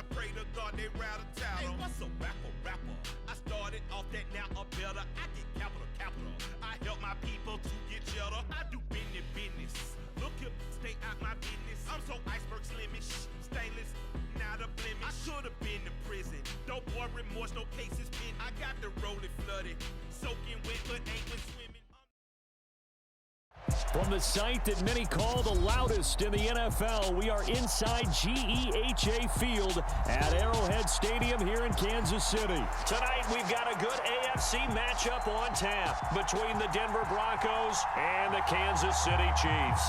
I pray to God they rattle tattle. Hey, what's a rapper? I started off that, now I'm better. I get capital. I help my people to get cheddar. I do business. Look here, stay out my business. I'm so iceberg slimish, stainless, not a blemish. I could have been to prison. Don't boy remorse, no cases pinned. I got the rolling flooded, soaking wet, but ain't been swimming. From the site that many call the loudest in the NFL, we are inside GEHA Field at Arrowhead Stadium here in Kansas City. Tonight, we've got a good AFC matchup on tap between the Denver Broncos and the Kansas City Chiefs.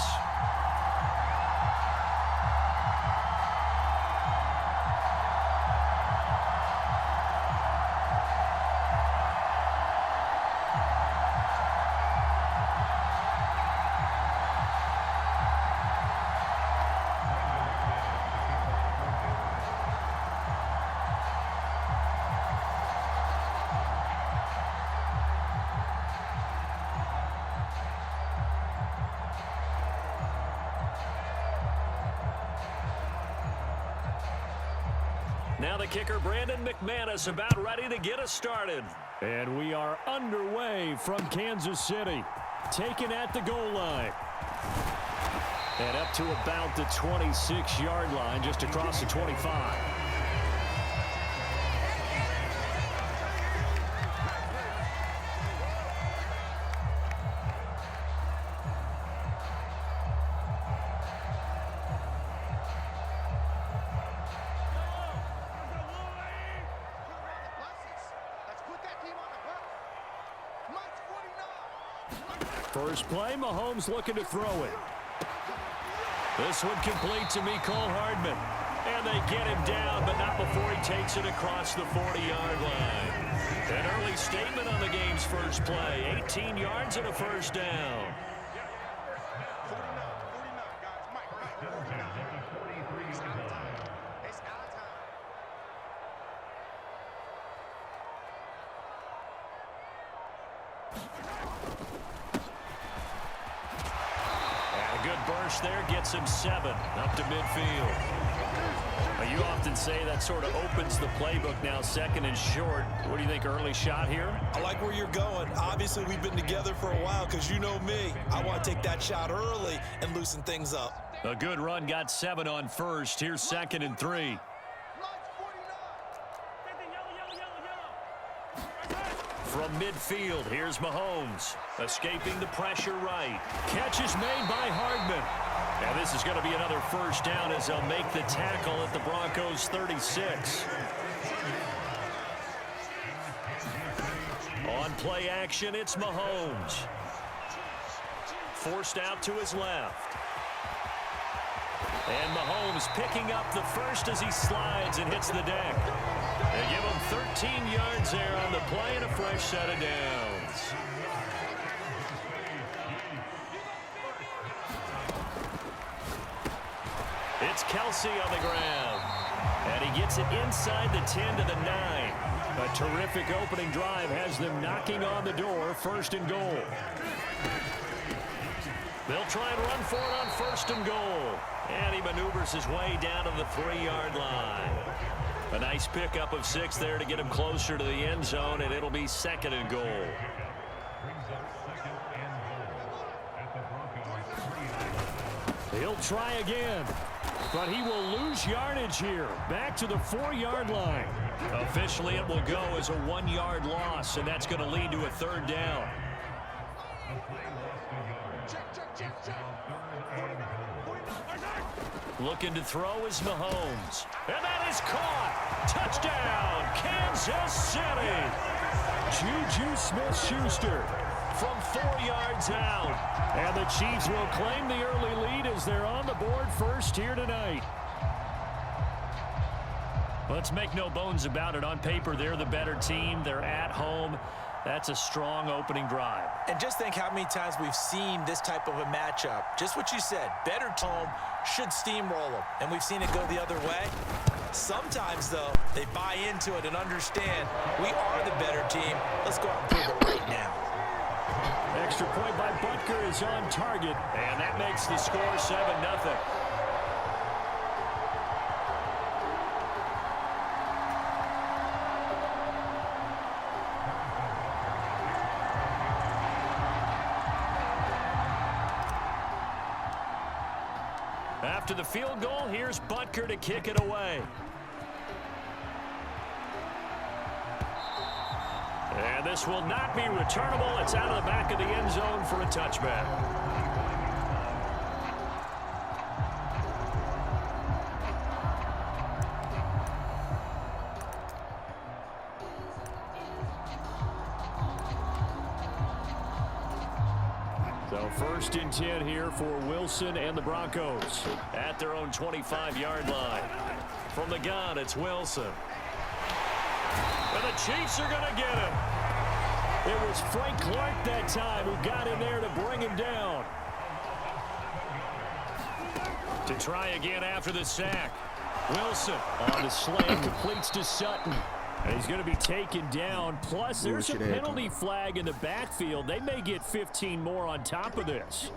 Now the kicker, Brandon McManus, about ready to get us started. And we are underway from Kansas City. Taken at the goal line. And up to about the 26-yard line, just across the 25. First play, Mahomes looking to throw it. This one complete to Mecole Hardman. And they get him down, but not before he takes it across the 40-yard line. An early statement on the game's first play. 18 yards and a first down. There gets him 7 up to midfield. You often say that sort of opens the playbook now, second and short. What do you think, early shot here? I like where you're going. Obviously, we've been together for a while because you know me. I want to take that shot early and loosen things up. A good run, got 7 on first. Here's second and 3. From midfield, here's Mahomes. Escaping the pressure right. Catch is made by Hardman. And this is going to be another first down as they'll make the tackle at the Broncos' 36. On play action, it's Mahomes. Forced out to his left. And Mahomes picking up the first as he slides and hits the deck. They give him 13 yards there on the play and a fresh set of downs. It's Kelsey on the ground. And he gets it inside the 10 to the 9. A terrific opening drive has them knocking on the door, first and goal. They'll try and run for it on first and goal. And he maneuvers his way down to the 3-yard line. A nice pickup of 6 there to get him closer to the end zone, and it'll be second and goal. He'll try again, but he will lose yardage here. Back to the 4-yard line. Officially, it will go as a 1-yard loss, and that's going to lead to a third down. Looking to throw is Mahomes. And that is caught. Touchdown, Kansas City. Juju Smith-Schuster from 4 yards out. And the Chiefs will claim the early lead as they're on the board first here tonight. Let's make no bones about it. On paper, they're the better team. They're at home. That's a strong opening drive. And just think how many times we've seen this type of a matchup. Just what you said, better team should steamroll them. And we've seen it go the other way. Sometimes, though, they buy into it and understand we are the better team. Let's go out and prove it right now. Extra point by Butker is on target. And that makes the score 7-0. After the field goal, here's Butker to kick it away. And this will not be returnable. It's out of the back of the end zone for a touchback. So 1st and 10 here for Wilson and the Broncos at their own 25-yard line. From the gun, it's Wilson. And the Chiefs are going to get him. It was Frank Clark that time who got in there to bring him down. To try again after the sack. Wilson on the slant, completes to Sutton. And he's going to be taken down. Plus, there's a penalty flag in the backfield. They may get 15 more on top of this.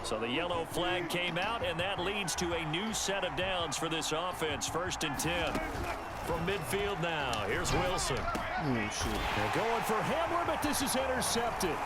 So the yellow flag came out, and that leads to a new set of downs for this offense. 1st and 10. From midfield now, here's Wilson. They're going for Hamler, but this is intercepted.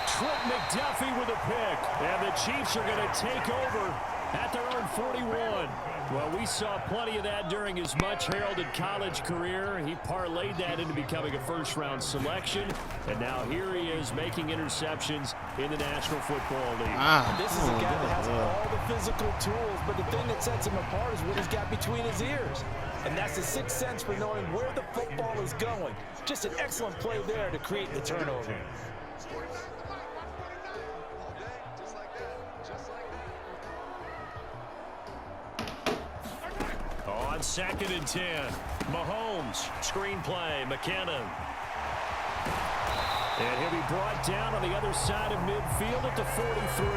Trent McDuffie with a pick, and the Chiefs are going to take over at their own 41. Well, we saw plenty of that during his much-heralded college career. He parlayed that into becoming a first-round selection, and now here he is making interceptions in the National Football League. This is a guy that has all the physical tools, but the thing that sets him apart is what he's got between his ears. And that's the sixth sense for knowing where the football is going. Just an excellent play there to create the turnover. On 2nd and 10, Mahomes, screenplay, McKinnon. And he'll be brought down on the other side of midfield at the 43.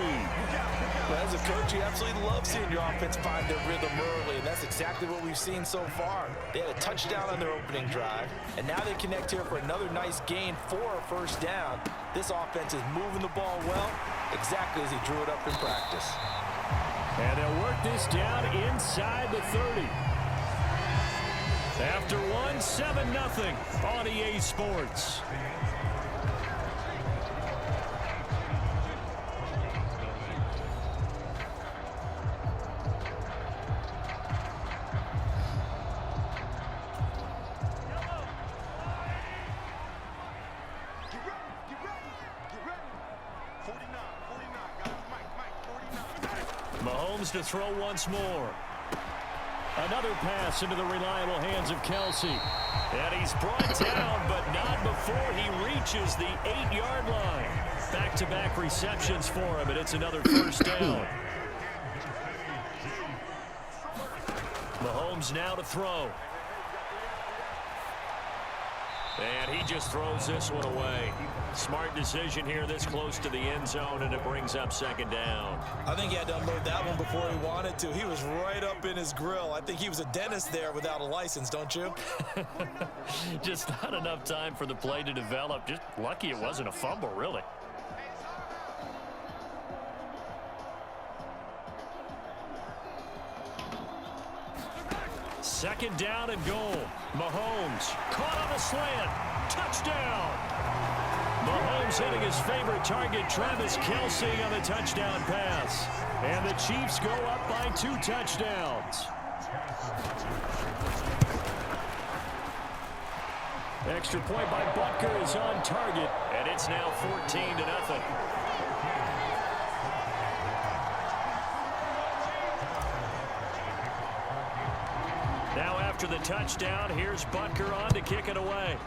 Well, as a coach, you absolutely love seeing your offense find their rhythm early, and that's exactly what we've seen so far. They had a touchdown on their opening drive, and now they connect here for another nice gain for a first down. This offense is moving the ball well, exactly as he drew it up in practice. And they'll work this down inside the 30. After one, 7-0 on EA Sports. Mahomes to throw once more. Another pass into the reliable hands of Kelsey. And he's brought down, but not before he reaches the 8-yard line. Back-to-back receptions for him, and it's another first down. Mahomes now to throw. And he just throws this one away. Smart decision here this close to the end zone, and it brings up 2nd down. I think he had to unload that one before he wanted to. He was right up in his grill. I think he was a dentist there without a license, don't you? Just not enough time for the play to develop. Just lucky it wasn't a fumble, really. Second down and goal. Mahomes caught on a slant. Touchdown. Mahomes hitting his favorite target, Travis Kelsey, on the touchdown pass. And the Chiefs go up by 2 touchdowns. Extra point by Butker is on target, and it's now 14-0. Now after the touchdown, here's Butker on to kick it away.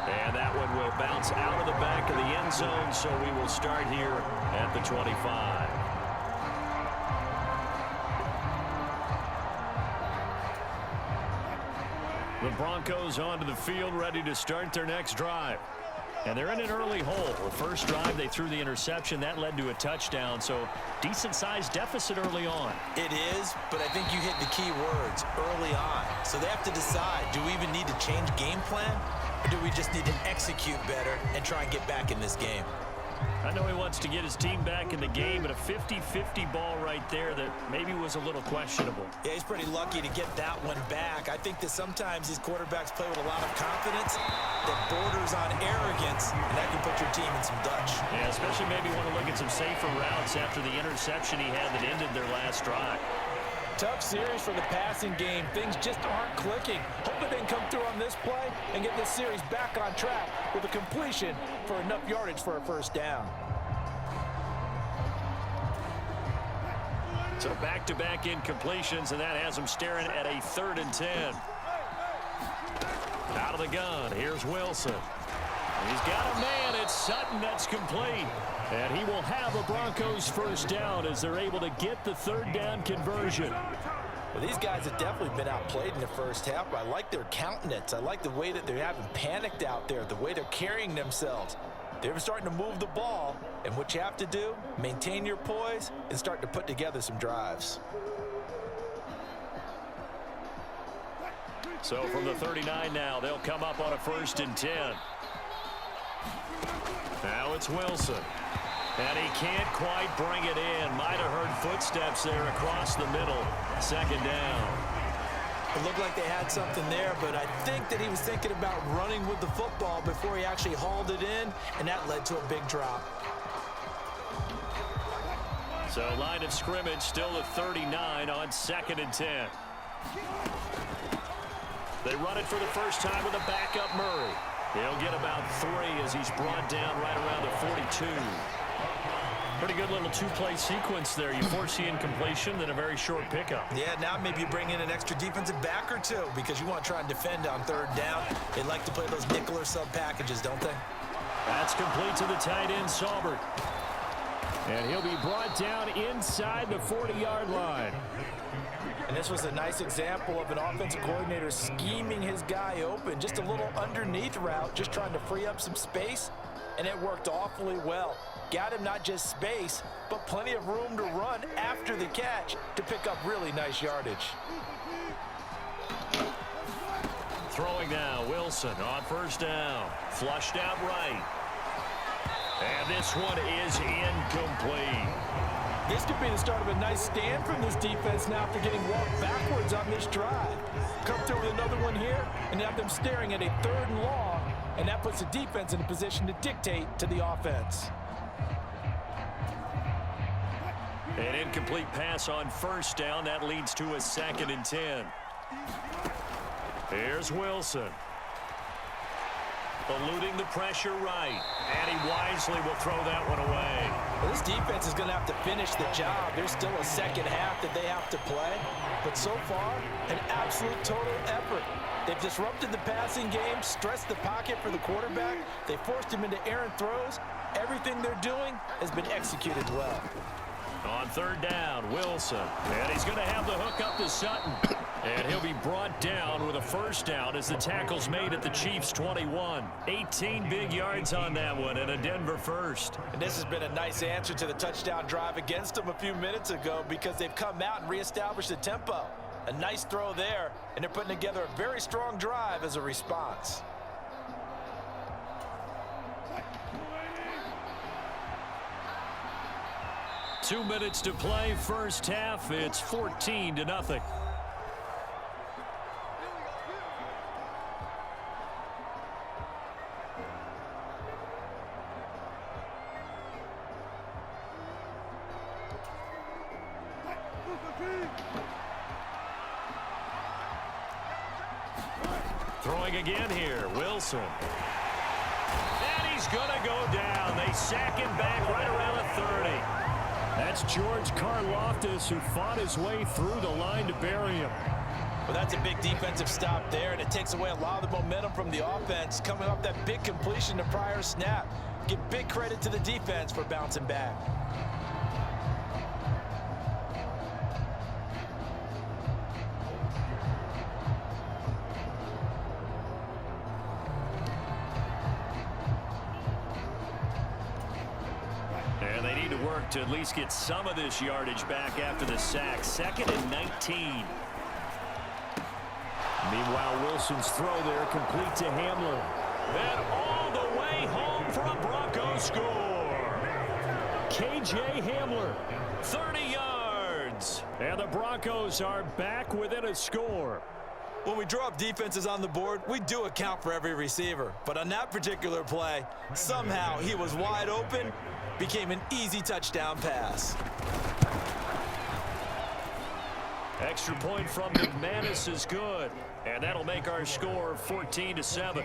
And that one will bounce out of the back of the end zone, so we will start here at the 25. The Broncos onto the field, ready to start their next drive. And they're in an early hole. The first drive, they threw the interception. That led to a touchdown, so decent-sized deficit early on. It is, but I think you hit the key words, early on. So they have to decide, do we even need to change game plan, or do we just need to execute better and try and get back in this game? I know he wants to get his team back in the game, but a 50-50 ball right there that maybe was a little questionable. Yeah, he's pretty lucky to get that one back. I think that sometimes these quarterbacks play with a lot of confidence that borders on arrogance, and that can put your team in some Dutch. Yeah, especially maybe want to look at some safer routes after the interception he had that ended their last drive. Tough series for the passing game. Things just aren't clicking. Hoping they can come through on this play and get this series back on track with a completion for enough yardage for a first down. So back-to-back incompletions, and that has them staring at a 3rd and 10. Out of the gun, here's Wilson. He's got a man. It's Sutton. That's complete. And he will have a Broncos first down as they're able to get the 3rd down conversion. Well, these guys have definitely been outplayed in the first half, but I like their countenance. I like the way that they haven't panicked out there, the way they're carrying themselves. They're starting to move the ball, and what you have to do, maintain your poise and start to put together some drives. So from the 39 now, they'll come up on a 1st and 10. Now it's Wilson. And he can't quite bring it in. Might have heard footsteps there across the middle. 2nd down. It looked like they had something there, but I think that he was thinking about running with the football before he actually hauled it in, and that led to a big drop. So line of scrimmage still at 39 on 2nd and 10. They run it for the first time with a backup Murray. He'll get about 3 as he's brought down right around the 42. Pretty good little 2-play sequence there. You force the incompletion, then a very short pickup. Yeah, now maybe you bring in an extra defensive back or 2 because you want to try and defend on 3rd down. They like to play those nickel or sub packages, don't they? That's complete to the tight end, Saubert. And he'll be brought down inside the 40-yard line. And this was a nice example of an offensive coordinator scheming his guy open. Just a little underneath route, just trying to free up some space, and it worked awfully well. Got him not just space, but plenty of room to run after the catch to pick up really nice yardage. Throwing now, Wilson on 1st down. Flushed out right. And this one is incomplete. This could be the start of a nice stand from this defense now after getting walked backwards on this drive. Come through with another one here and have them staring at a 3rd and long, and that puts the defense in a position to dictate to the offense. An incomplete pass on 1st down. That leads to a 2nd and 10. Here's Wilson. Eluding the pressure right. And he wisely will throw that one away. Well, this defense is going to have to finish the job. There's still a 2nd half that they have to play. But so far, an absolute total effort. They've disrupted the passing game, stressed the pocket for the quarterback. They forced him into errant throws. Everything they're doing has been executed well. On 3rd down, Wilson. And he's going to have the hook up to Sutton. And he'll be brought down with a 1st down as the tackle's made at the Chiefs' 21. 18 big yards on that one and a Denver first. And this has been a nice answer to the touchdown drive against them a few minutes ago because they've come out and reestablished the tempo. A nice throw there, and they're putting together a very strong drive as a response. Two minutes to play, first half. It's 14-0. Throwing again here, Wilson. And he's going to go down. They sack him back right around the 30. That's George Karlaftis, who fought his way through the line to bury him. Well, that's a big defensive stop there, and it takes away a lot of the momentum from the offense coming off that big completion to prior snap. Give big credit to the defense for bouncing back. And they need to work to at least get some of this yardage back after the sack. 2nd and 19. Meanwhile, Wilson's throw there complete to Hamlin. And all the way home for a Broncos score. K.J. Hamler. 30 yards. And the Broncos are back within a score. When we draw up defenses on the board, we do account for every receiver. But on that particular play, somehow he was wide open, became an easy touchdown pass. Extra point from McManus is good. And that'll make our score 14-7.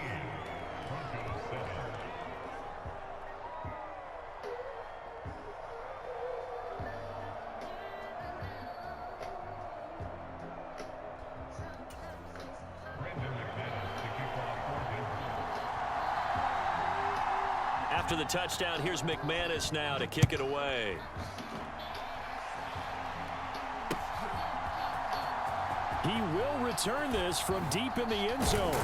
After the touchdown, here's McManus now to kick it away. He will return this from deep in the end zone.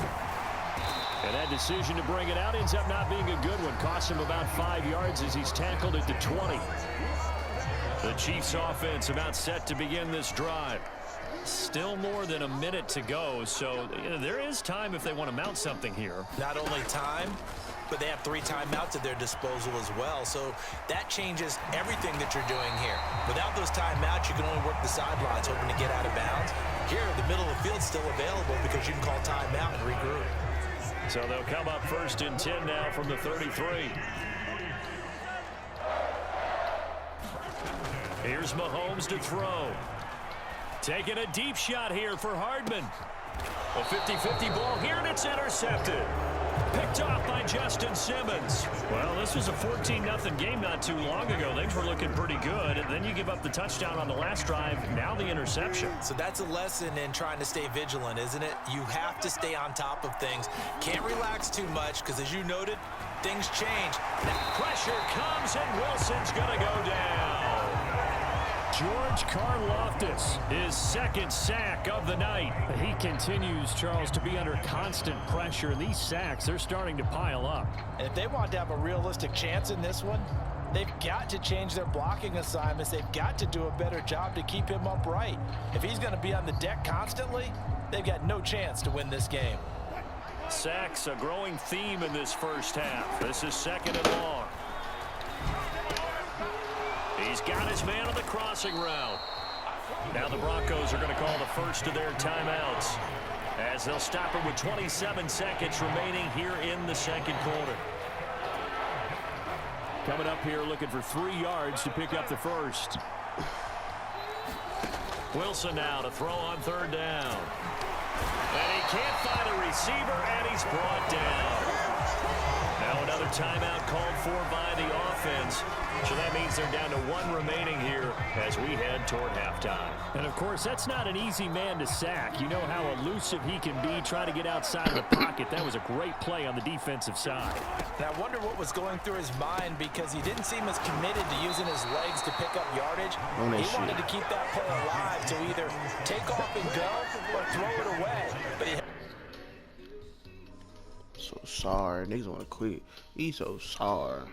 And that decision to bring it out ends up not being a good one. Cost him about 5 yards as he's tackled at the 20. The Chiefs offense about set to begin this drive. Still more than a minute to go, so there is time if they want to mount something here. Not only time, but they have 3 timeouts at their disposal as well. So that changes everything that you're doing here. Without those timeouts, you can only work the sidelines, hoping to get out of bounds. Here, the middle of the field's still available because you can call timeout and regroup. So they'll come up 1st and 10 now from the 33. Here's Mahomes to throw. Taking a deep shot here for Hardman. A 50-50 ball here, and it's intercepted. Picked off by Justin Simmons. Well, this was a 14-0 game not too long ago. Things were looking pretty good. And then you give up the touchdown on the last drive. Now the interception. So that's a lesson in trying to stay vigilant, isn't it? You have to stay on top of things. Can't relax too much because, as you noted, things change. That pressure comes, and Wilson's going to go down. George Karlaftis, his 2nd sack of the night. He continues, Charles, to be under constant pressure. These sacks, they're starting to pile up. And if they want to have a realistic chance in this one, they've got to change their blocking assignments. They've got to do a better job to keep him upright. If he's going to be on the deck constantly, they've got no chance to win this game. Sacks, a growing theme in this first half. This is 2nd and long. He's got his man on the crossing route. Now the Broncos are going to call the first of their timeouts as they'll stop it with 27 seconds remaining here in the 2nd quarter. Coming up here looking for 3 yards to pick up the first. Wilson now to throw on 3rd down. And he can't find a receiver, and he's brought down. Now another timeout called for by the offense. So that means they're down to 1 remaining here as we head toward halftime. And, of course, that's not an easy man to sack. You know how elusive he can be, trying to get outside of the pocket. That was a great play on the defensive side. And I wonder what was going through his mind because he didn't seem as committed to using his legs to pick up yardage. He wanted to keep that play alive to either take off and go or throw it away. But he so sorry. Niggas want to quit. He's so sorry.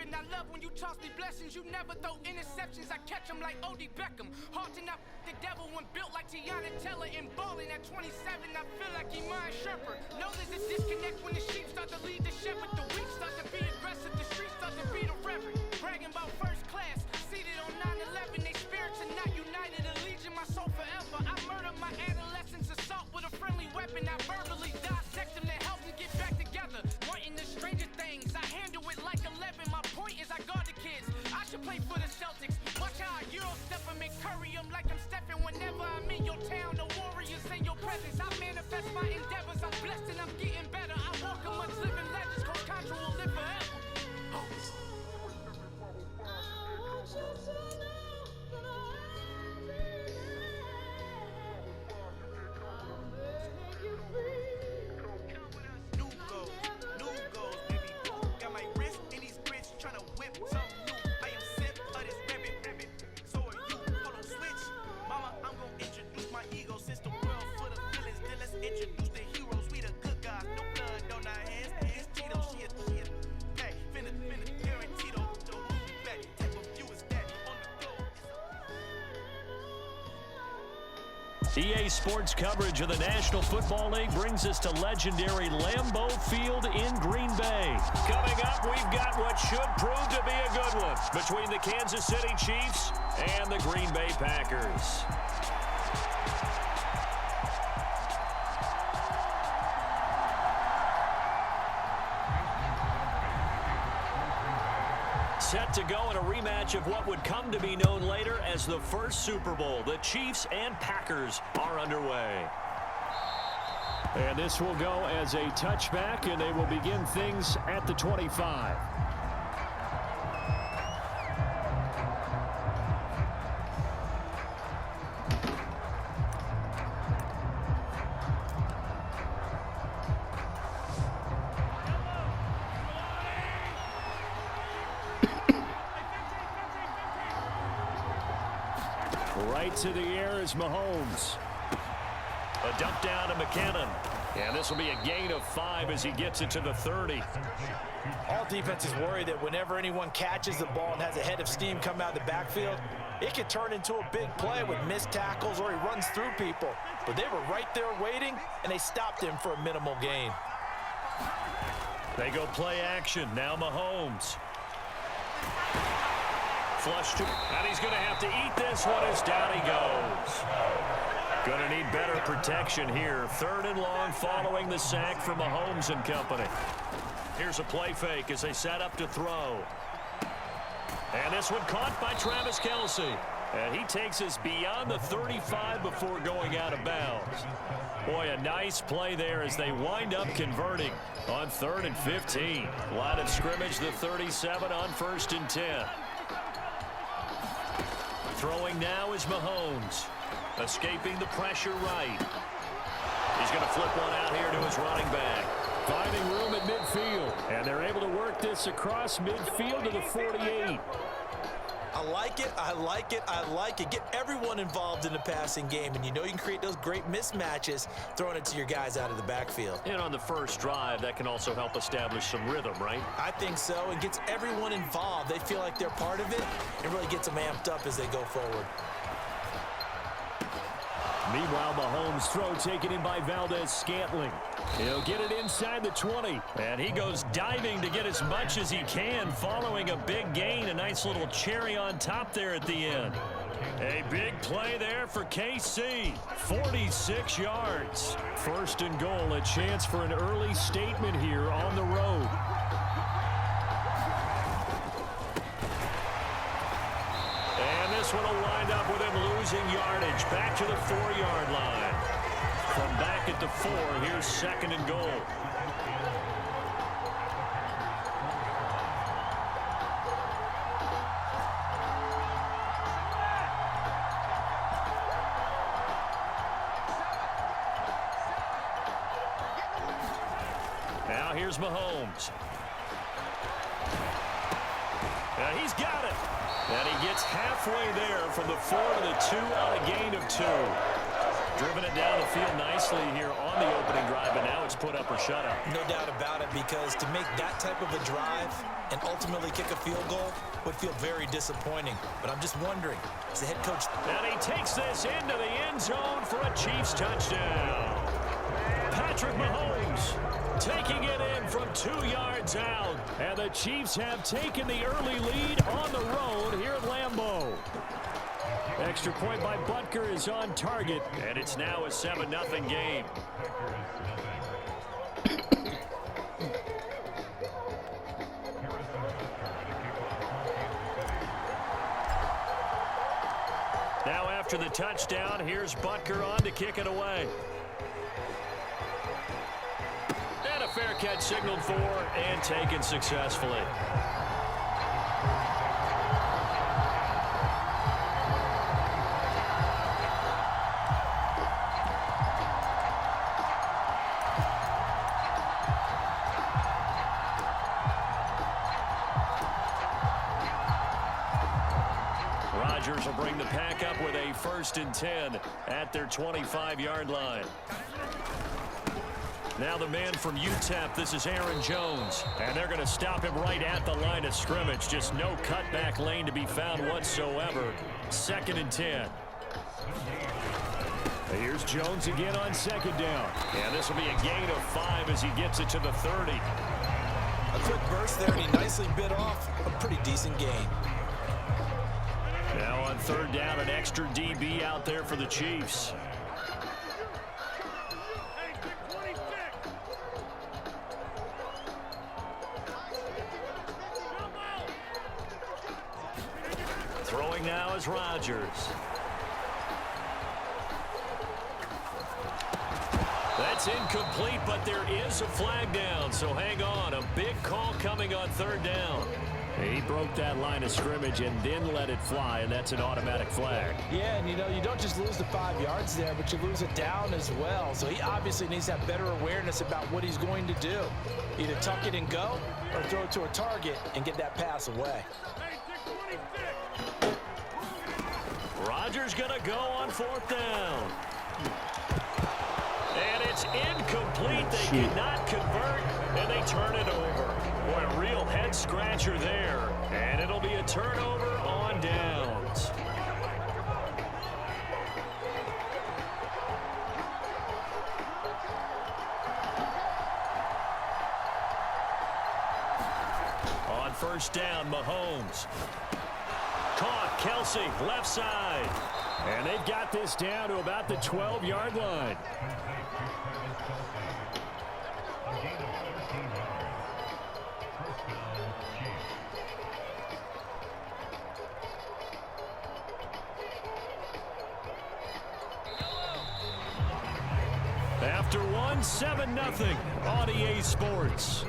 I love when you toss me blessings. You never throw interceptions. I catch them like O.D. Beckham. Hard to not the devil when built like Tiana Teller and balling at 27. I feel like Iman Sherper. Know there's a disconnect when the sheep start to lead the shepherd. The weak start to be aggressive. The streets start to be the reverend. Bragging about first class. Seated on 9/11. They spirits are not united. Allegiant my soul forever. I murdered my adolescence. Assault with a friendly weapon. I verbally dissect them to help them get back together. Wanting the stranger things. I handle it like 11. My point is I guard the kids. I should play for the Celtics. Watch how I Euro step them and curry them like I'm stepping. Whenever I'm in your town, the Warriors in your presence. I manifest my endeavors. I'm blessed and I'm getting better. I walk amongst living legends. Coach Contra will live forever. Finna EA Sports coverage of the National Football League brings us to legendary Lambeau Field in Green Bay. Coming up, we've got what should prove to be a good one between the Kansas City Chiefs and the Green Bay Packers. Set to go in a rematch of what would come to be known later as the first Super Bowl. The Chiefs and Packers are underway. And this will go as a touchback, and they will begin things at the 25. Right to the air is Mahomes. A dump down to McKinnon. And this will be a gain of 5 as he gets it to the 30. All defenses worry that whenever anyone catches the ball and has a head of steam come out of the backfield, it could turn into a big play with missed tackles or he runs through people. But they were right there waiting, and they stopped him for a minimal gain. They go play action. Now Mahomes. Flush to, and he's going to have to eat this one as down he goes. Going to need better protection here. 3rd and long following the sack from Mahomes and company. Here's a play fake as they set up to throw. And this one caught by Travis Kelce. And he takes us beyond the 35 before going out of bounds. Boy, a nice play there as they wind up converting on 3rd and 15. Line of scrimmage, the 37 on 1st and 10. Throwing now is Mahomes. Escaping the pressure right. He's going to flip one out here to his running back. Finding room at midfield. And they're able to work this across midfield to the 48. I like it, I like it, I like it. Get everyone involved in the passing game, and you know you can create those great mismatches throwing it to your guys out of the backfield. And on the first drive, that can also help establish some rhythm, right? I think so. It gets everyone involved. They feel like they're part of it and really gets them amped up as they go forward. Meanwhile, Mahomes' throw taken in by Valdez-Scantling. He'll get it inside the 20. And he goes diving to get as much as he can following a big gain. A nice little cherry on top there at the end. A big play there for KC. 46 yards. 1st and goal, a chance for an early statement here on the road. And this one will wind up with him losing yardage back to the 4-yard line. From back at the 4, here's 2nd and goal. Now here's Mahomes. And he's got it. And he gets halfway there from the 4 to the 2 on a gain of 2. Driven it down the field nicely here on the opening drive, but now it's put up or shut up. No doubt about it, because to make that type of a drive and ultimately kick a field goal would feel very disappointing. But I'm just wondering, as the head coach... And he takes this into the end zone for a Chiefs touchdown. Patrick Mahomes taking it in from 2 yards out. And the Chiefs have taken the early lead on the road here at Lambeau. Extra point by Butker is on target, and it's now a 7-0 game. Now after the touchdown, here's Butker on to kick it away. And a fair catch signaled for and taken successfully. Rodgers will bring the pack up with a 1st and 10 at their 25-yard line. Now the man from UTEP, this is Aaron Jones. And they're going to stop him right at the line of scrimmage. Just no cutback lane to be found whatsoever. 2nd and 10. Here's Jones again on second down. And this will be a gain of 5 as he gets it to the 30. A quick burst there, and he nicely bit off a pretty decent gain. Now on third down, an extra DB out there for the Chiefs. Throwing now is Rodgers. That's incomplete, but there is a flag down, so hang on. A big call coming on third down. He broke that line of scrimmage and then let it fly, and that's an automatic flag. Yeah, and you don't just lose the 5 yards there, but you lose it down as well. So he obviously needs to have better awareness about what he's going to do. Either tuck it and go or throw it to a target and get that pass away. Rodgers going to go on fourth down. And it's incomplete. They cannot convert, and they turn it over. Boy, a real head-scratcher there. And it'll be a turnover on downs. On first down, Mahomes. Caught, Kelsey, left side. And they've got this down to about the 12-yard line. After one, 7-0 on EA Sports.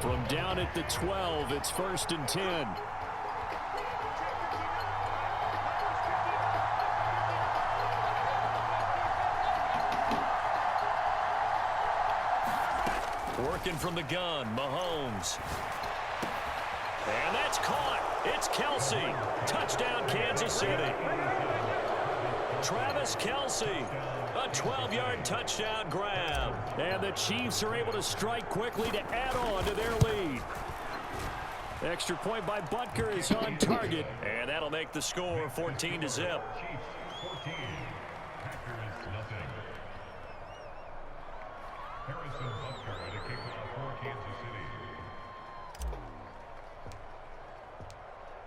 From down at the 12, it's 1st and 10. Working from the gun, Mahomes. And that's caught. It's Kelsey. Touchdown, Kansas City. Travis Kelsey, a 12-yard touchdown grab. And the Chiefs are able to strike quickly to add on to their lead. Extra point by Butker is on target, and that'll make the score 14-0.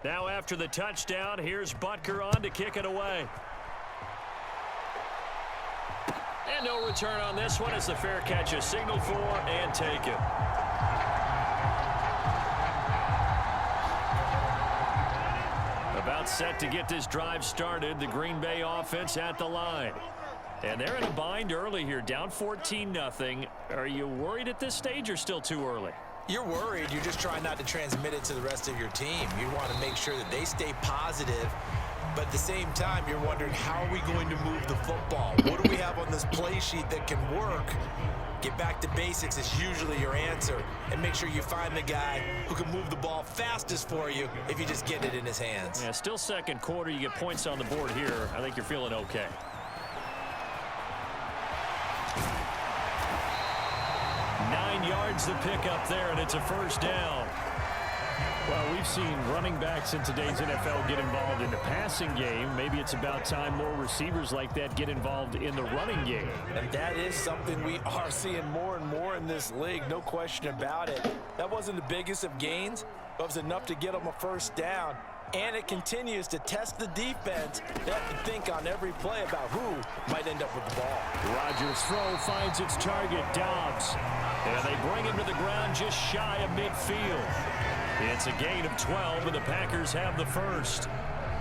Now after the touchdown, here's Butker on to kick it away. And no return on this one as the fair catch is signaled for and taken. About set to get this drive started, the Green Bay offense at the line. And they're in a bind early here, down 14-0. Are you worried at this stage or still too early? You're worried. You're just trying not to transmit it to the rest of your team. You want to make sure that they stay positive. But at the same time, you're wondering, how are we going to move the football? What do we have on this play sheet that can work? Get back to basics is usually your answer. And make sure you find the guy who can move the ball fastest for you if you just get it in his hands. Yeah, still second quarter. You get points on the board here. I think you're feeling okay. Yards the pick up there, and it's a first down. Well, we've seen running backs in today's NFL get involved in the passing game. Maybe it's about time more receivers like that get involved in the running game. And that is something we are seeing more and more in this league, no question about it. That wasn't the biggest of gains, but it was enough to get them a first down. And it continues to test the defense. They have to think on every play about who might end up with the ball. Rodgers' throw finds its target, Dobbs. And they bring him to the ground just shy of midfield. It's a gain of 12, and the Packers have the first.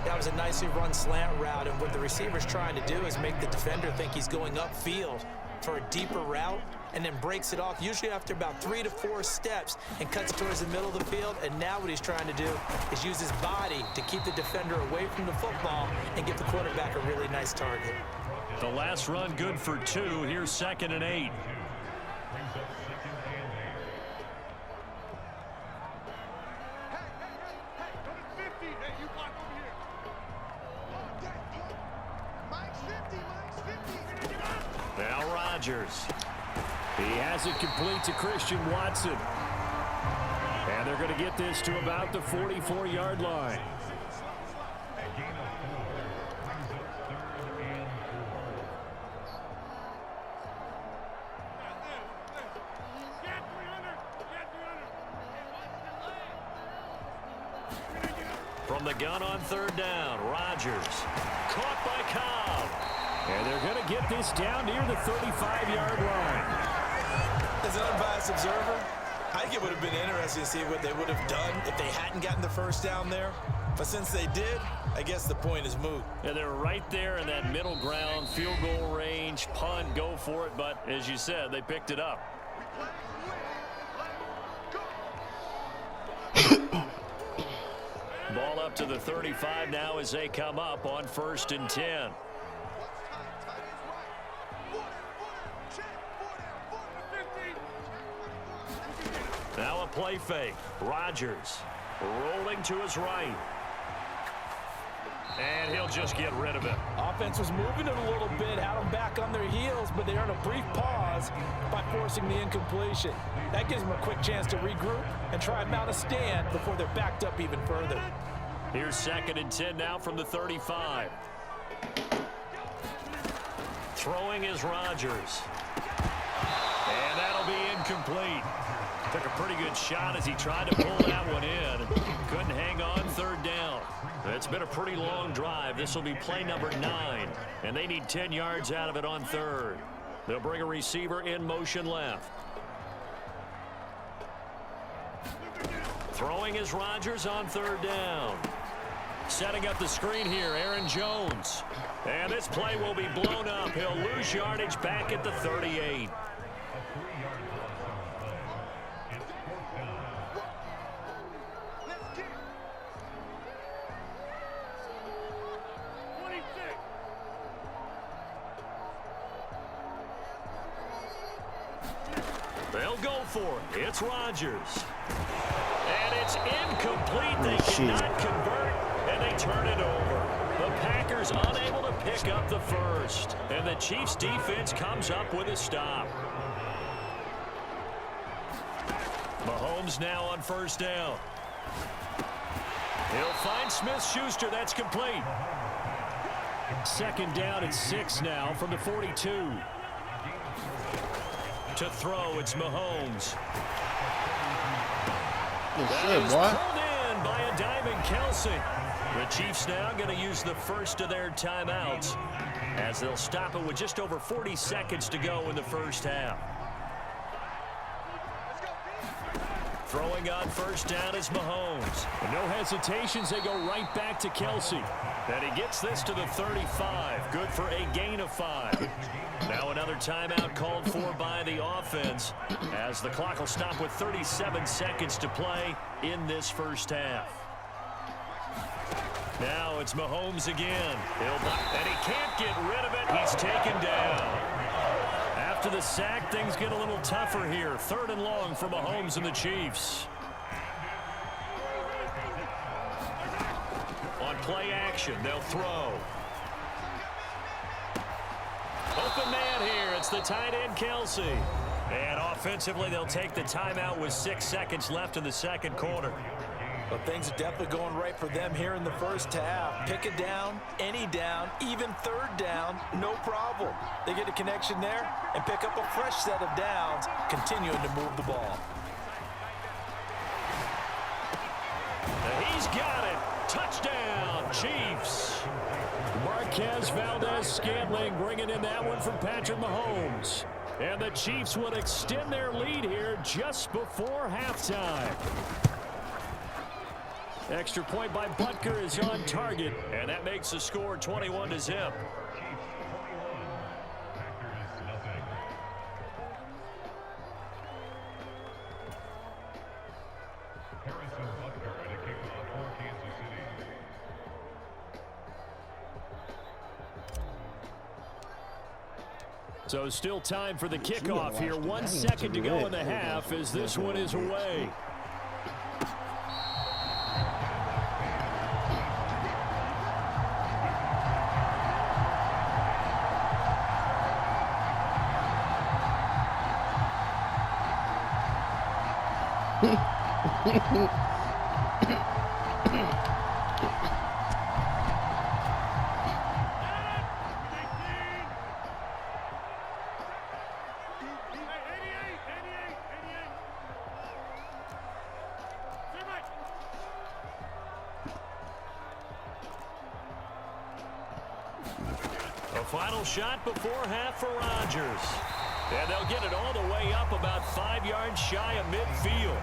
That was a nicely run slant route, and what the receiver's trying to do is make the defender think he's going upfield for a deeper route, and then breaks it off, usually after about 3 to 4 steps, and cuts towards the middle of the field. And now what he's trying to do is use his body to keep the defender away from the football and give the quarterback a really nice target. The last run good for 2. Here's 2nd and 8. Now Rodgers. He has it complete to Christian Watson. And they're going to get this to about the 44-yard line. From the gun on third down, Rodgers. Caught by Cobb. And they're going to get this down near the 35-yard line. As an unbiased observer, I think it would have been interesting to see what they would have done if they hadn't gotten the first down there. But since they did, I guess the point is moot. Yeah, they're right there in that middle ground, field goal range, punt, go for it. But as you said, they picked it up. Ball up to the 35 now as they come up on 1st and 10. Now a play fake. Rodgers rolling to his right. And he'll just get rid of it. Offense was moving it a little bit, had them back on their heels, but they earned a brief pause by forcing the incompletion. That gives them a quick chance to regroup and try and mount a stand before they're backed up even further. Here's 2nd and 10 now from the 35. Throwing is Rodgers. And that'll be incomplete. Took a pretty good shot as he tried to pull that one in. Couldn't hang on 3rd down. It's been a pretty long drive. This will be play number 9. And they need 10 yards out of it on 3rd. They'll bring a receiver in motion left. Throwing is Rodgers on 3rd down. Setting up the screen here, Aaron Jones. And this play will be blown up. He'll lose yardage back at the 38. They'll go for it. It's Rodgers. And it's incomplete. They cannot convert, and they turn it over. The Packers unable to pick up the first. And the Chiefs defense comes up with a stop. Mahomes now on 1st down. He'll find Smith-Schuster. That's complete. 2nd down and 6 now from the 42. To throw, it's Mahomes. That is pulled in by a diving Kelsey. The Chiefs now going to use the first of their timeouts as they'll stop it with just over 40 seconds to go in the first half. Throwing on 1st down is Mahomes. And no hesitations, they go right back to Kelsey. And he gets this to the 35. Good for a gain of 5. Now another timeout called for by the offense as the clock will stop with 37 seconds to play in this first half. Now it's Mahomes again. And he can't get rid of it. He's taken down. After the sack, things get a little tougher here. 3rd and long for Mahomes and the Chiefs. On play action, they'll throw. Open man here. It's the tight end, Kelsey. And offensively, they'll take the timeout with 6 seconds left in the 2nd quarter. But things are definitely going right for them here in the first half. Pick a down, any down, even 3rd down, no problem. They get a connection there and pick up a fresh set of downs, continuing to move the ball. And he's got it. Touchdown, Chiefs. Marquez Valdez-Scantling bringing in that one from Patrick Mahomes. And the Chiefs would extend their lead here just before halftime. Extra point by Butker is on target, and that makes the score 21-0. So still time for the kickoff here. 1 second to go in the half as this one is away. Final shot before half for Rodgers. And they'll get it all the way up about 5 yards shy of midfield.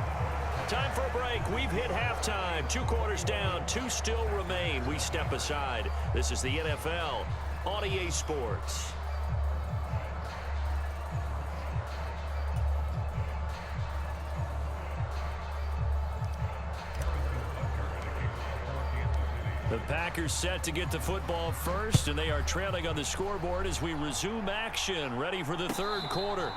Time for a break. We've hit halftime. 2 quarters down. 2 still remain. We step aside. This is the NFL on EA Sports. The Packers set to get the football first, and they are trailing on the scoreboard as we resume action, ready for the third quarter.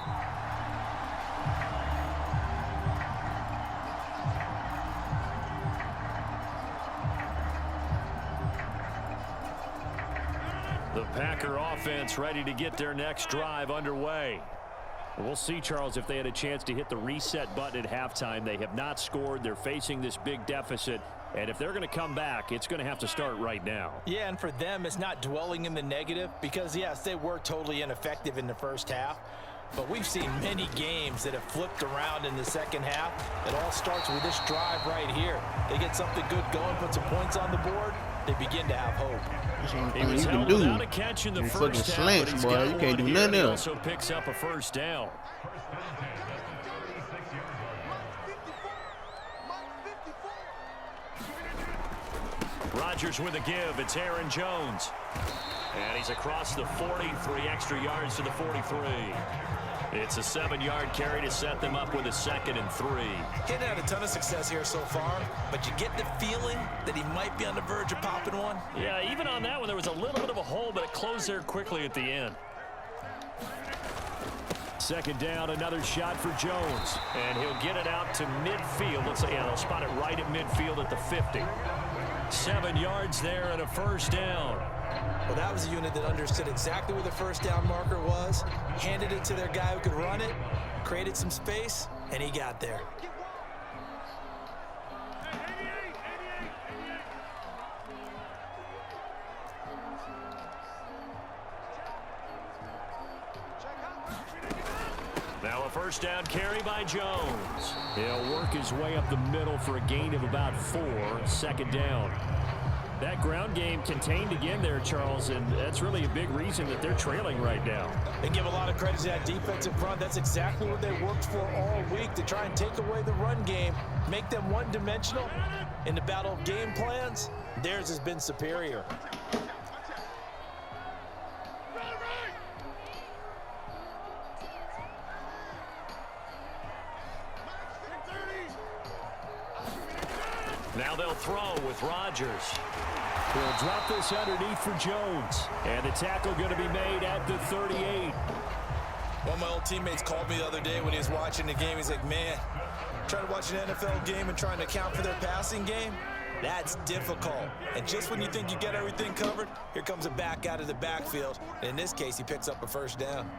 The Packer offense ready to get their next drive underway. We'll see, Charles, if they had a chance to hit the reset button at halftime. They have not scored. They're facing this big deficit. And if they're going to come back, it's going to have to start right now. Yeah, and for them, it's not dwelling in the negative because, yes, they were totally ineffective in the first half. But we've seen many games that have flipped around in the second half. It all starts with this drive right here. They get something good going, put some points on the board, they begin to have hope. He was held without a catch in the first half, but he's got you can't do one nothing here. He else. also picks up a first down. Rodgers with a give. It's Aaron Jones. And he's across the 40, 3 extra yards to the 43. It's a 7-yard carry to set them up with a 2nd and 3. He hadn't had a ton of success here so far, but you get the feeling that he might be on the verge of popping one. Yeah, even on that one, there was a little bit of a hole, but it closed there quickly at the end. 2nd down, another shot for Jones. And he'll get it out to midfield. Looks like, yeah, they'll spot it right at midfield at the 50. 7 yards there and a first down. Well, that was a unit that understood exactly where the first down marker was, handed it to their guy who could run it, created some space, and he got there. Now a first down carry by Jones. He'll work his way up the middle for a gain of about 4. 2nd down. That ground game contained again there, Charles, and that's really a big reason that they're trailing right now. They give a lot of credit to that defensive front. That's exactly what they worked for all week, to try and take away the run game, make them one-dimensional. In the battle of game plans, theirs has been superior. Now they'll throw with Rodgers. He'll drop this underneath for Jones. And the tackle going to be made at the 38. One of my old teammates called me the other day when he was watching the game. He's like, man, trying to watch an NFL game and trying to account for their passing game, that's difficult. And just when you think you get everything covered, here comes a back out of the backfield. And in this case, he picks up a first down.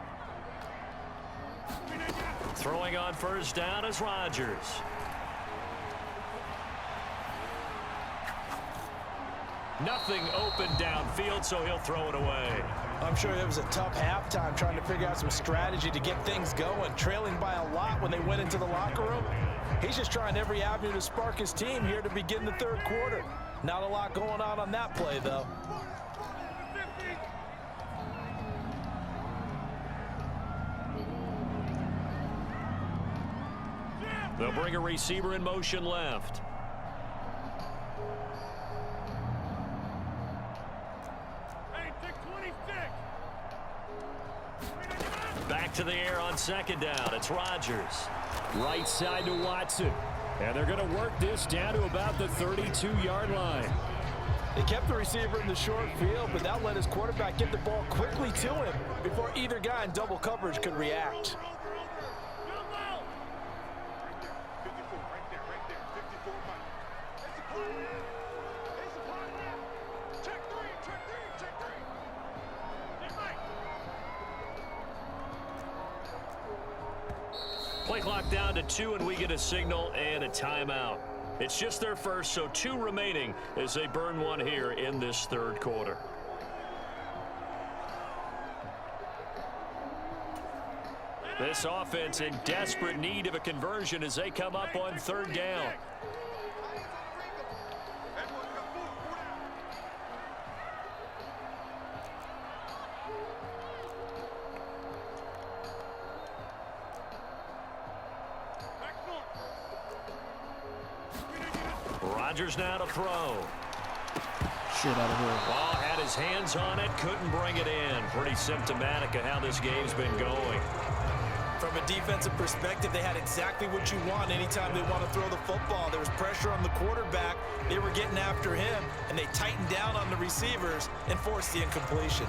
Throwing on first down is Rodgers. Nothing open downfield, so he'll throw it away. I'm sure it was a tough halftime trying to figure out some strategy to get things going, trailing by a lot when they went into the locker room. He's just trying every avenue to spark his team here to begin the third quarter. Not a lot going on that play, though. They'll bring a receiver in motion left. Back to the air on 2nd down. It's Rodgers. Right side to Watson. And they're going to work this down to about the 32-yard line. They kept the receiver in the short field, but that let his quarterback get the ball quickly to him before either guy in double coverage could react. Play clock down to 2, and we get a signal and a timeout. It's just their first, so 2 remaining as they burn one here in this third quarter. This offense in desperate need of a conversion as they come up on 3rd down. Rodgers now to throw. Shit out of here. Ball had his hands on it, couldn't bring it in. Pretty symptomatic of how this game's been going. From a defensive perspective, they had exactly what you want anytime they want to throw the football. There was pressure on the quarterback. They were getting after him, and they tightened down on the receivers and forced the incompletion.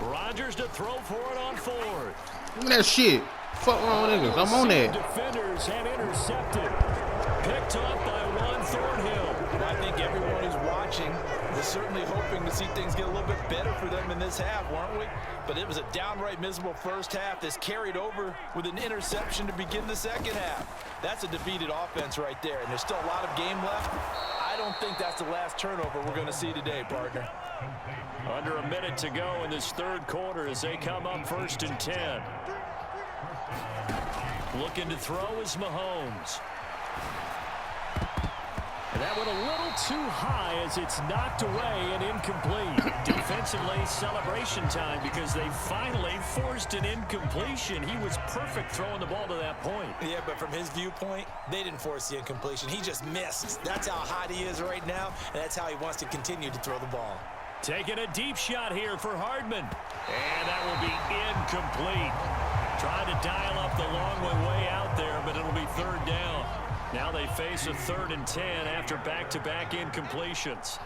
Rodgers to throw for it on fourth. Look at that shit. Fuck wrong with niggas. I'm on that. Defenders and intercepted. Picked off by Juan Thornhill. I think everyone who's watching was certainly hoping to see things get a little bit better for them in this half, weren't we? But it was a downright miserable first half. This carried over with an interception to begin the second half. That's a defeated offense right there, and there's still a lot of game left. I don't think that's the last turnover we're going to see today, partner. Under a minute to go in this third quarter as they come up 1st and 10. Looking to throw is Mahomes. And that went a little too high as it's knocked away and incomplete. Defensively, celebration time because they finally forced an incompletion. He was perfect throwing the ball to that point. Yeah, but from his viewpoint, they didn't force the incompletion. He just missed. That's how hot he is right now, and that's how he wants to continue to throw the ball. Taking a deep shot here for Hardman. And that will be incomplete. Trying to dial up the long way out there, but it'll be third down. Now they face a 3rd and 10 after back-to-back incompletions.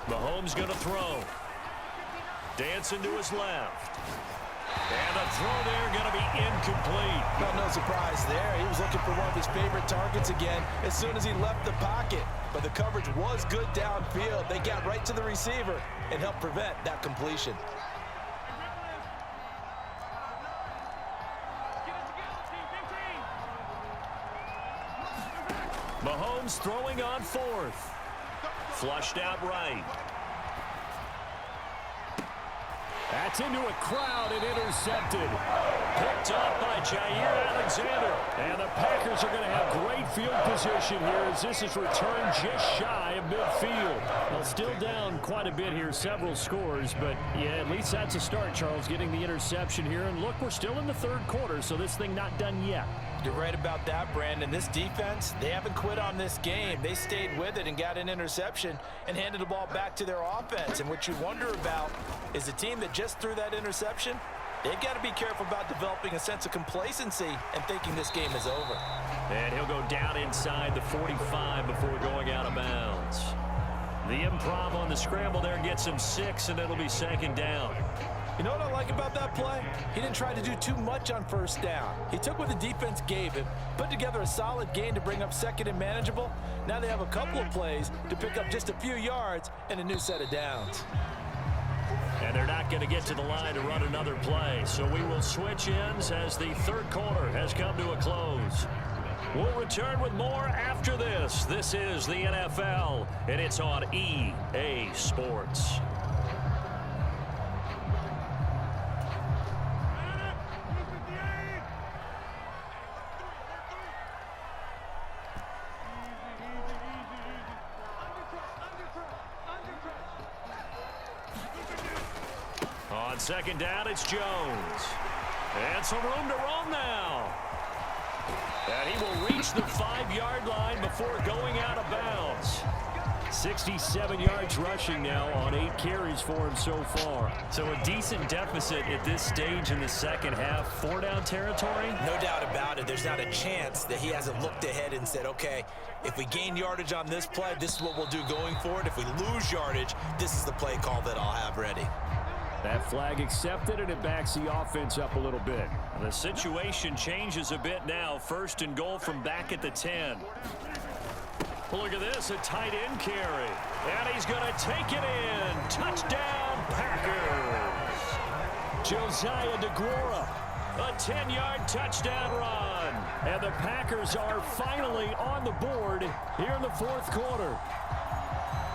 Mahomes going to throw. Dancing to his left. And the throw there going to be incomplete. No surprise there. He was looking for one of his favorite targets again as soon as he left the pocket. But the coverage was good downfield. They got right to the receiver and helped prevent that completion. Mahomes throwing on 4th. Flushed out right. That's into a crowd and intercepted. Picked up by Jair Alexander. And the Packers are going to have great field position here as this is returned just shy of midfield. Well, still down quite a bit here, several scores, but yeah, at least that's a start, Charles, getting the interception here. And look, we're still in the third quarter, so this thing not done yet. You're right about that, Brandon. This defense, they haven't quit on this game. They stayed with it and got an interception and handed the ball back to their offense. And what you wonder about is the team that just threw that interception, they've got to be careful about developing a sense of complacency and thinking this game is over. And he'll go down inside the 45 before going out of bounds. The improv on the scramble there gets him 6, and it'll be 2nd down. You know what I like about that play? He didn't try to do too much on 1st down. He took what the defense gave him, put together a solid gain to bring up 2nd and manageable. Now they have a couple of plays to pick up just a few yards and a new set of downs. And they're not going to get to the line to run another play. So we will switch ends as the third quarter has come to a close. We'll return with more after this. This is the NFL, and it's on EA Sports. On 2nd down, it's Jones. And some room to run now. And he will reach the 5-yard line before going out of bounds. 67 yards rushing now on 8 carries for him so far. So a decent deficit at this stage in the second half. 4-down territory? No doubt about it. There's not a chance that he hasn't looked ahead and said, okay, if we gain yardage on this play, this is what we'll do going forward. If we lose yardage, this is the play call that I'll have ready. That flag accepted, and it backs the offense up a little bit. The situation changes a bit now. 1st and goal from back at the 10. Look at this, a tight end carry. And he's going to take it in. Touchdown, Packers. Josiah DeGuara, a 10-yard touchdown run. And the Packers are finally on the board here in the 4th quarter.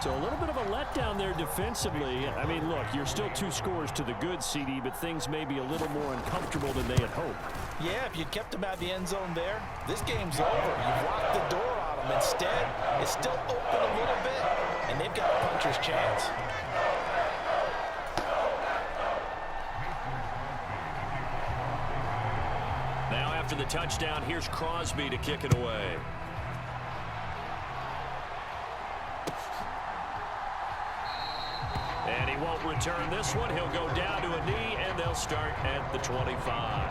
So a little bit of a letdown there defensively. I mean, look, you're still 2 scores to the good, CD, but things may be a little more uncomfortable than they had hoped. Yeah, if you kept them out of the end zone there, this game's over. You've locked the door on them. Instead, it's still open a little bit, and they've got a puncher's chance. Now after the touchdown, here's Crosby to kick it away. And he won't return this one. He'll go down to a knee, and they'll start at the 25.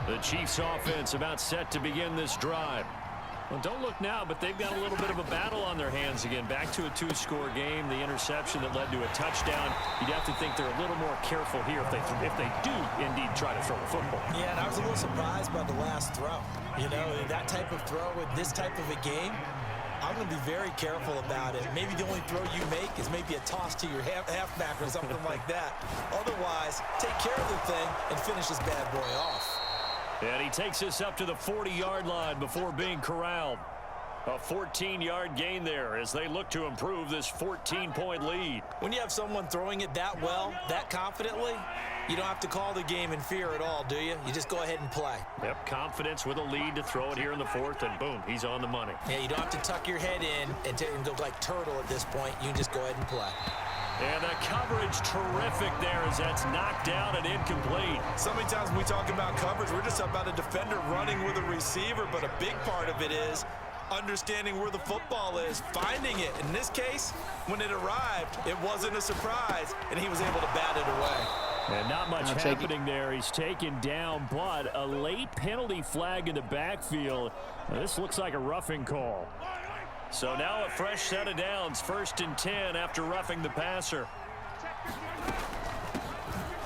The Chiefs offense about set to begin this drive. Well, don't look now, but they've got a little bit of a battle on their hands again. Back to a 2-score game. The interception that led to a touchdown. You'd have to think they're a little more careful here if they do indeed try to throw the football. Yeah, and I was a little surprised by the last throw. You know, that type of throw in this type of a game, I'm going to be very careful about it. Maybe the only throw you make is maybe a toss to your halfback or something like that. Otherwise, take care of the thing and finish this bad boy off. And he takes us up to the 40-yard line before being corralled. A 14-yard gain there as they look to improve this 14-point lead. When you have someone throwing it that well, that confidently, you don't have to call the game in fear at all, do you? You just go ahead and play. Yep, confidence with a lead to throw it here in the 4th, and boom, he's on the money. Yeah, you don't have to tuck your head in and go like turtle at this point. You can just go ahead and play. And the coverage terrific there as that's knocked down and incomplete. So many times when we talk about coverage, we're just about a defender running with a receiver, but a big part of it is understanding where the football is, finding it. In this case, when it arrived, it wasn't a surprise, and he was able to bat it away. And not much happening there. He's taken down, but a late penalty flag in the backfield. Now, this looks like a roughing call. So now a fresh set of downs, 1st and 10 after roughing the passer.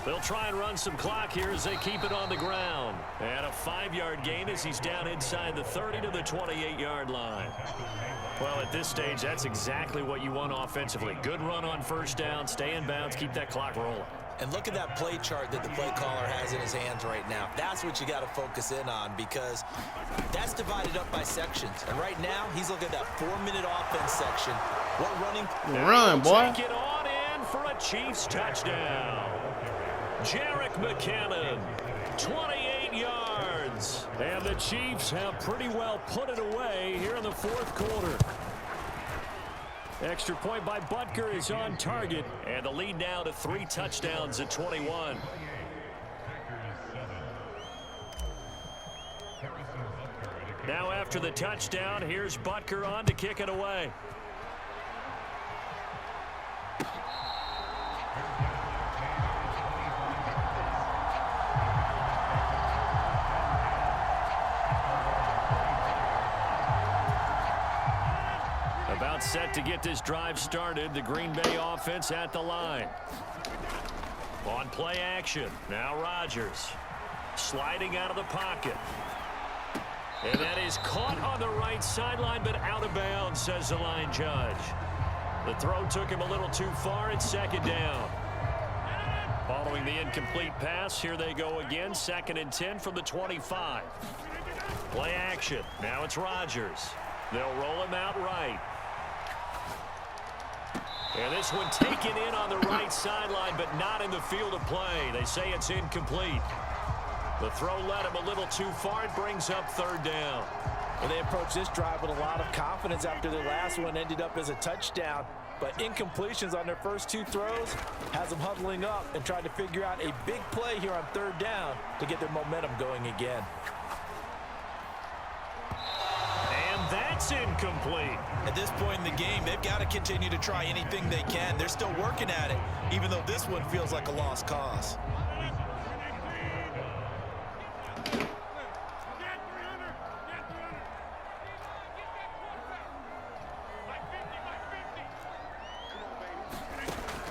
They'll try and run some clock here as they keep it on the ground. And a 5-yard gain as he's down inside the 30 to the 28-yard line. Well, at this stage, that's exactly what you want offensively. Good run on 1st down, stay in bounds, keep that clock rolling. And look at that play chart that the play caller has in his hands right now. That's what you got to focus in on because that's divided up by sections. And right now, he's looking at that 4-minute offense section. What running? Run, boy. Take it on in for a Chiefs touchdown. Jerick McKinnon, 28 yards. And the Chiefs have pretty well put it away here in the 4th quarter. Extra point by Butker is on target, and the lead now to 3 touchdowns at 21. Now after the touchdown, here's Butker on to kick it away. About set to get this drive started. The Green Bay offense at the line. On play action. Now Rodgers. Sliding out of the pocket. And that is caught on the right sideline, but out of bounds, says the line judge. The throw took him a little too far. It's 2nd down. Following the incomplete pass, here they go again. 2nd and 10 from the 25. Play action. Now it's Rodgers. They'll roll him out right. And this one taken in on the right sideline, but not in the field of play. They say it's incomplete. The throw led him a little too far. It brings up 3rd down. Well, they approached this drive with a lot of confidence after their last one ended up as a touchdown. But incompletions on their first 2 throws has them huddling up and trying to figure out a big play here on 3rd down to get their momentum going again. That's incomplete. At this point in the game, they've got to continue to try anything they can. They're still working at it, even though this one feels like a lost cause.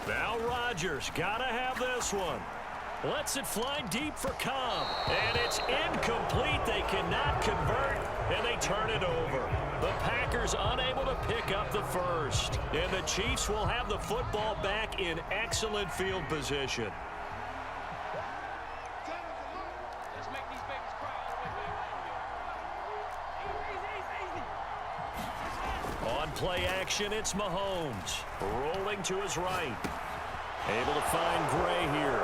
Now Rodgers got to have this one. Lets it fly deep for Cobb. And it's incomplete. They cannot convert, and they turn it over. The Packers unable to pick up the first. And the Chiefs will have the football back in excellent field position. play action. It's Mahomes rolling to his right. Able to find Gray here.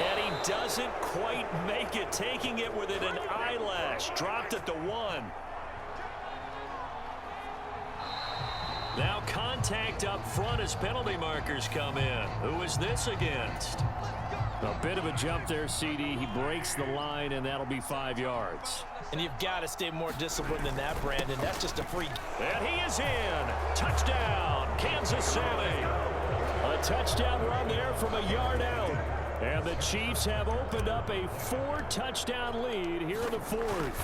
And he doesn't quite make it, taking it within an eyelash. Dropped at the 1. Now contact up front as penalty markers come in. Who is this against? A bit of a jump there, CD. He breaks the line, and that'll be 5 yards. And you've got to stay more disciplined than that, Brandon. That's just a free. And he is in. Touchdown, Kansas City. A touchdown run there from a yard out. And the Chiefs have opened up a 4-touchdown lead here in the 4th.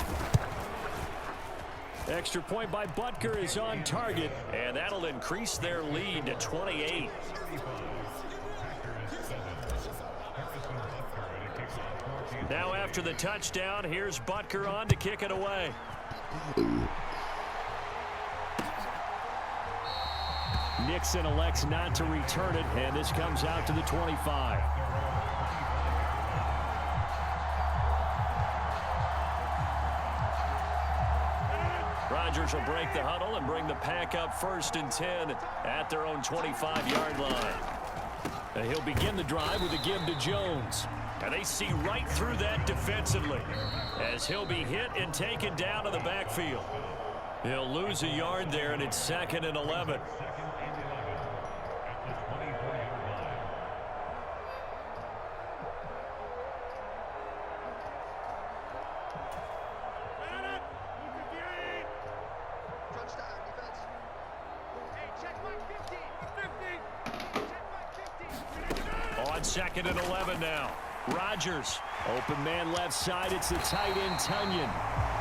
Extra point by Butker is on target, and that'll increase their lead to 28. Now after the touchdown, here's Butker on to kick it away. Nixon elects not to return it, and this comes out to the 25. Rodgers will break the huddle and bring the pack up 1st and 10 at their own 25-yard line. And he'll begin the drive with a give to Jones. And they see right through that defensively as he'll be hit and taken down to the backfield. He'll lose a yard there, and it's 2nd and 11. On 2nd and 11 now. Rodgers, open man left side. It's the tight end, Tunyon.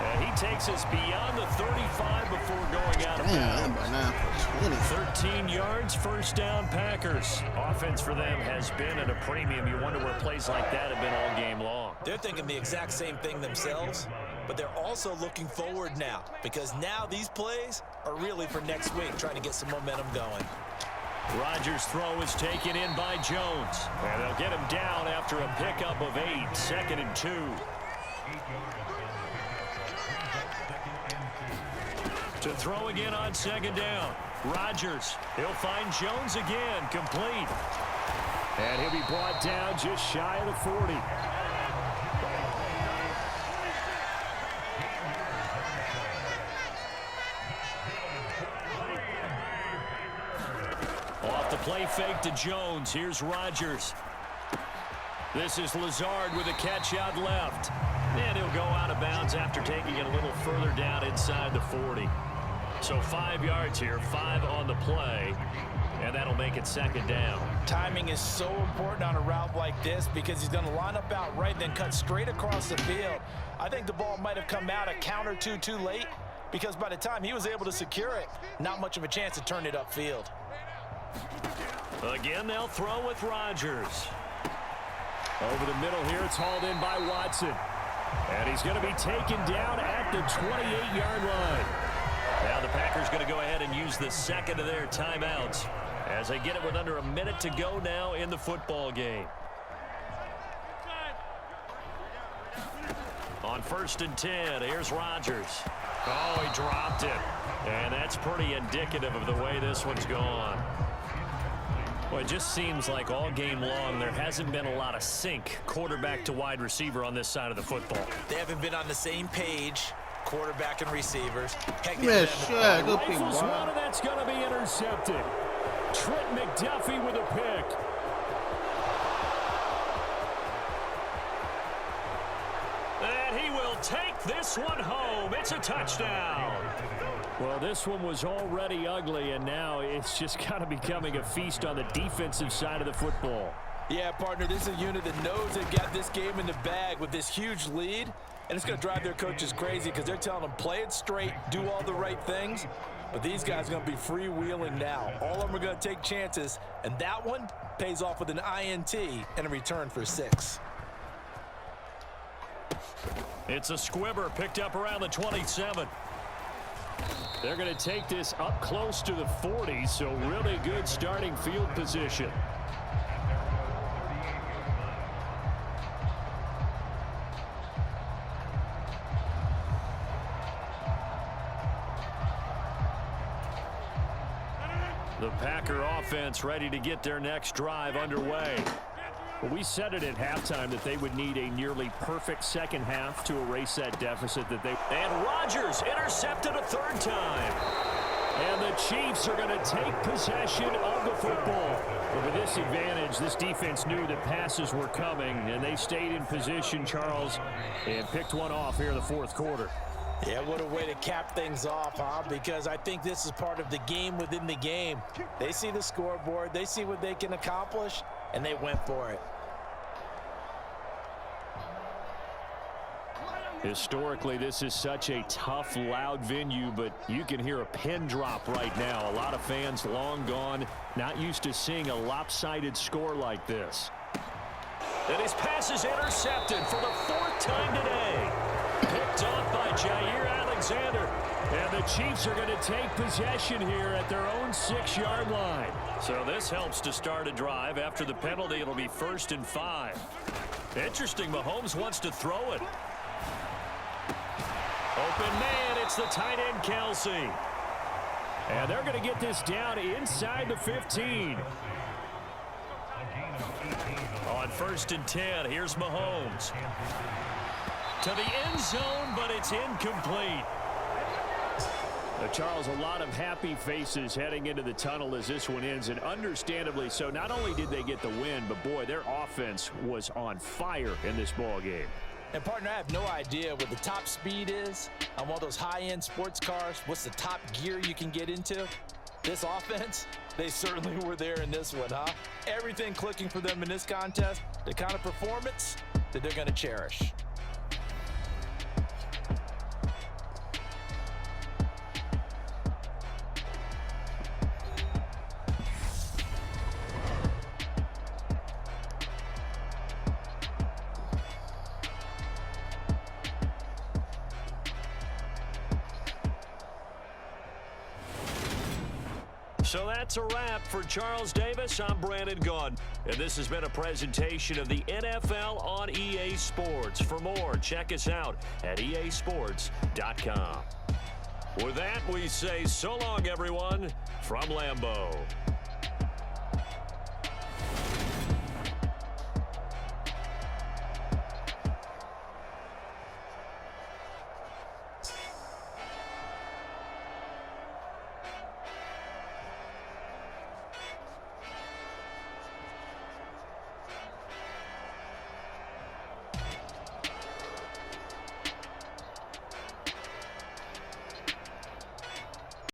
And he takes us beyond the 35 before going out of bounds. 13 yards, 1st down, Packers. Offense for them has been at a premium. You wonder where plays like that have been all game long. They're thinking the exact same thing themselves, but they're also looking forward now because now these plays are really for next week, trying to get some momentum going. Rodgers' throw is taken in by Jones. And they'll get him down after a pickup of 8. 2nd and 2. To throw again on 2nd down. Rodgers. He'll find Jones again. Complete. And he'll be brought down just shy of the 40. Off the play fake to Jones. Here's Rodgers. This is Lazard with a catch out left. And he'll go out of bounds after taking it a little further down inside the 40. So 5 yards here, 5 on the play. And that'll make it 2nd down. Timing is so important on a route like this because he's going to line up out right, then cut straight across the field. I think the ball might have come out a count or two too late because by the time he was able to secure it, not much of a chance to turn it upfield. Again, they'll throw with Rodgers. Over the middle here, it's hauled in by Watson. And he's going to be taken down at the 28-yard line. Now the Packers going to go ahead and use the 2nd of their timeouts as they get it with under a minute to go now in the football game. On 1st and 10, here's Rodgers. Oh, he dropped it. And that's pretty indicative of the way this one's gone. Well, it just seems like all game long there hasn't been a lot of sync quarterback to wide receiver on this side of the football. They haven't been on the same page, quarterback and receivers. Heck, Yeah, sure. Good pick, Rifles boy. one, and that's going to be intercepted. Trent McDuffie with a pick. And he will take this one home. It's a touchdown. Well, this one was already ugly, and now it's just kind of becoming a feast on the defensive side of the football. Yeah, partner, this is a unit that knows they've got this game in the bag with this huge lead, and it's going to drive their coaches crazy because they're telling them play it straight, do all the right things, but these guys are going to be freewheeling now. All of them are going to take chances, and that one pays off with an INT and a return for 6. It's a squibber picked up around the 27. They're going to take this up close to the 40, so really good starting field position. The Packer offense ready to get their next drive underway. Well, we said it at halftime that they would need a nearly perfect second half to erase that deficit that they... And Rodgers intercepted a third time. And the Chiefs are going to take possession of the football. But with this advantage, this defense knew that passes were coming, and they stayed in position, Charles, and picked one off here in the fourth quarter. Yeah, what a way to cap things off, huh? Because I think this is part of the game within the game. They see the scoreboard, they see what they can accomplish, and they went for it. Historically, this is such a tough, loud venue, but you can hear a pin drop right now. A lot of fans long gone, not used to seeing a lopsided score like this. And his pass is intercepted for the fourth time today. Picked off by Jair Alexander. And the Chiefs are going to take possession here at their own 6-yard line. So this helps to start a drive. After the penalty, it'll be 1st and 5. Interesting, Mahomes wants to throw it. Open man, it's the tight end, Kelsey. And they're going to get this down inside the 15. On 1st and 10, here's Mahomes. To the end zone, but it's incomplete. Charles, a lot of happy faces heading into the tunnel as this one ends, and understandably so. Not only did they get the win, but boy, their offense was on fire in this ball game. And partner, I have no idea what the top speed is on one of those high-end sports cars. What's the top gear you can get into? This offense, they certainly were there in this one, huh? Everything clicking for them in this contest, the kind of performance that they're going to cherish. So that's a wrap for Charles Davis. I'm Brandon Gaudin, and this has been a presentation of the NFL on EA Sports. For more, check us out at easports.com. With that, we say so long, everyone, from Lambeau.